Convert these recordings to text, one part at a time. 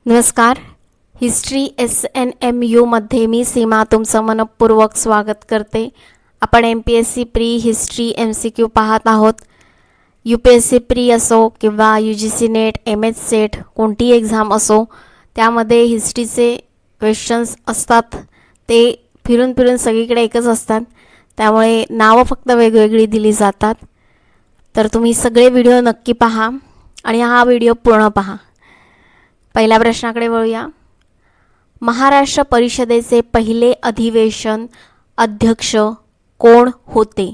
नमस्कार. History SNMU मध्ये मी सीमा तुमचं मनपूर्वक स्वागत करते. आपण MPSC प्री हिस्ट्री MCQ पाहत आहोत. UPSC प्री असो किंवा UGC नेट MS सेट कोणती एक्झाम असो, त्यामध्ये हिस्ट्रीचे क्वेश्चन्स असतात. ते फिरून फिरून सगळीकडे एकच असतात, त्यामुळे नावं फक्त वेगवेगळी दिली जातात. तर तुम्ही सगळे व्हिडिओ नक्की पहा आणि हा व्हिडिओ पूर्ण पहा. पहिल्या प्रश्नाकडे वळूया. महाराष्ट्र परिषदेचे पहिले अधिवेशन अध्यक्ष कोण होते?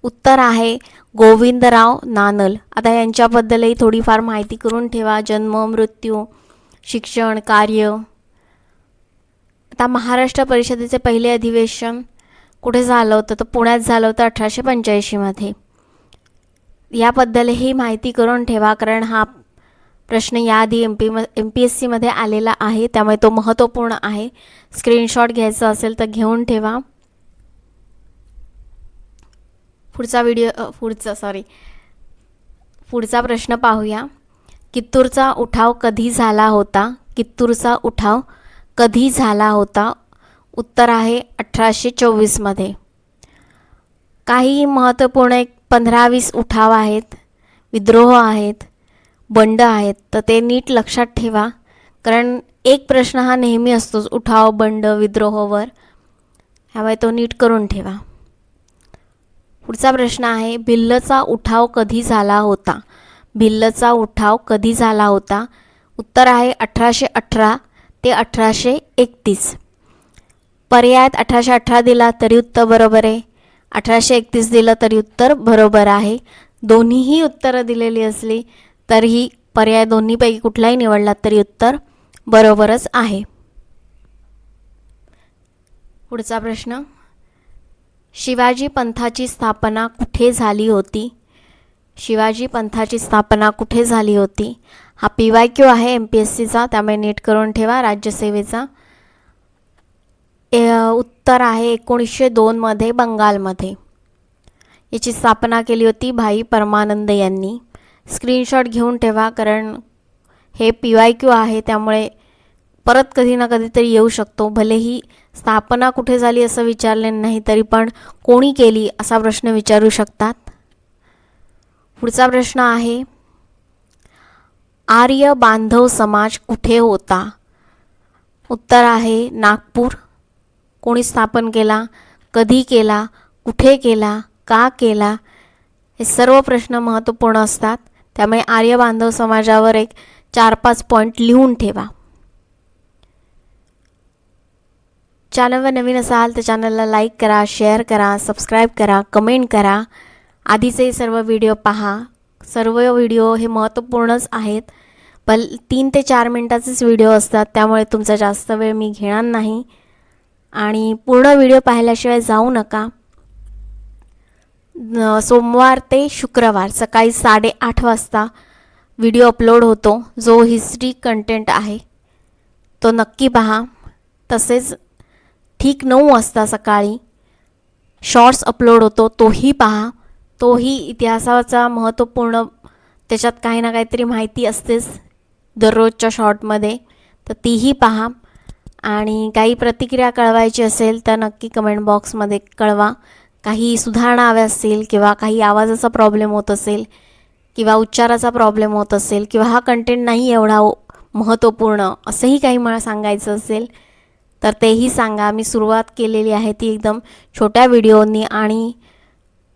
उत्तर आहे गोविंदराव नानल. आता यांच्याबद्दलही थोडीफार माहिती करून ठेवा. जन्म, मृत्यू, शिक्षण, कार्य. आता महाराष्ट्र परिषदेचे पहिले अधिवेशन कुठे झालं होतं? तर पुण्यात झालं होतं 1885 मध्ये. याबद्दलही माहिती करून ठेवा, कारण हा प्रश्न याआधी MPSC मध्ये आलेला आहे, त्यामुळे तो महत्त्वपूर्ण आहे. स्क्रीनशॉट घ्यायचा असेल तर घेऊन ठेवा. पुढचा प्रश्न पाहूया. कित्तूरचा उठाव कधी झाला होता? कित्तूरचा उठाव कधी झाला होता? उत्तर आहे 1824 मध्ये. काही महत्त्वपूर्ण 15-20 उठाव आहेत, विद्रोह आहेत, बंड आहेत, तर ते नीट लक्षात ठेवा, कारण एक प्रश्न हा नेहमी असतोच उठाव, बंड, विद्रोहवर. ह्यामुळे तो नीट करून ठेवा. पुढचा प्रश्न आहे भिल्लचा उठाव कधी झाला होता? भिल्लचा उठाव कधी झाला होता? उत्तर आहे 1818 ते 1831. पर्यायात 1818 दिला तरी उत्तर बरोबर आहे, 1831 दिलं तरी उत्तर बरोबर आहे. दोन्हीही उत्तरं दिलेली असली तरीही पर्याय दोन्हीपैकी कुठलाही निवडला तरी उत्तर बरोबरच आहे. पुढचा प्रश्न. शिवाजी पंथाची स्थापना कुठे झाली होती? शिवाजी पंथाची स्थापना कुठे झाली होती? हा PYQ आहे MPSCचा, त्यामुळे नीट करून ठेवा. राज्यसेवेचा उत्तर आहे 1902 मध्ये बंगालमध्ये. याची स्थापना केली होती भाई परमानंद यांनी. स्क्रीनशॉट घेऊन ठेवा, कारण हे PYQ आहे, त्यामुळे परत कधी ना कधीतरी येऊ शकतो. भलेही स्थापना कुठे झाली असं विचारले नाही तरी पण कोणी केली असा प्रश्न विचारू शकतात. पुढचा प्रश्न आहे आर्य बांधव समाज कुठे होता? उत्तर आहे नागपूर. कोणी स्थापन केला? कधी केला? कुठे केला? का केला? हे सर्व प्रश्न महत्त्वपूर्ण असतात, त्यामुळे आर्य बांधव समाजावर 4-5 पॉईंट लिहून ठेवा. चॅनलवर नवीन असाल तर चॅनलला लाईक करा, शेअर करा, सबस्क्राईब करा, कमेंट करा. आधीचे सर्व व्हिडिओ पहा. सर्व व्हिडिओ हे महत्त्वपूर्णच आहेत, पण 3 ते 4 मिनिटाचेच व्हिडिओ असतात, त्यामुळे तुमचा जास्त वेळ मी घेणार नाही. आणि पूर्ण व्हिडिओ पाहिल्याशिवाय जाऊ नका. सोमवार ते शुक्रवार सकाळी 8:30 वाजता व्हिडिओ अपलोड होतो, जो हिस्ट्री कंटेंट आहे तो नक्की पहा. तसेच ठीक 9 वाजता सकाळी शॉर्ट्स अपलोड होतो, तोही पहा. तोही इतिहासाचा महत्त्वपूर्ण, त्याच्यात काही ना काहीतरी माहिती असतेच दररोजच्या शॉर्टमध्ये, तर तीही पहा. आणि काही प्रतिक्रिया कळवायची असेल तर नक्की कमेंट बॉक्समध्ये कळवा. काही सुधारणा हव्या असतील किंवा काही आवाजाचा प्रॉब्लेम होत असेल किंवा उच्चाराचा प्रॉब्लेम होत असेल किंवा हा कंटेंट नाही एवढा महत्त्वपूर्ण असंही काही मला सांगायचं असेल तर तेही सांगा. मी सुरुवात केलेली आहे ती एकदम छोट्या व्हिडिओनी आणि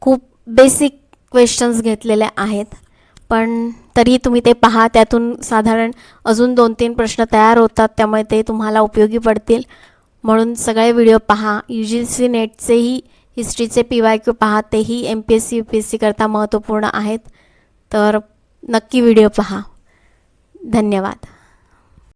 खूप बेसिक क्वेश्चन्स घेतलेले आहेत, पण तरी तुम्ही ते पहा. त्यातून साधारण अजून 2-3 प्रश्न तयार होतात, त्यामुळे ते तुम्हाला उपयोगी पडतील. म्हणून सगळे व्हिडिओ पहा. UGC नेटचेही हिस्ट्रीचे PYQ पहा, तेही MPSC UPSC करता महत्त्वपूर्ण आहेत. तर नक्की व्हिडिओ पहा. धन्यवाद.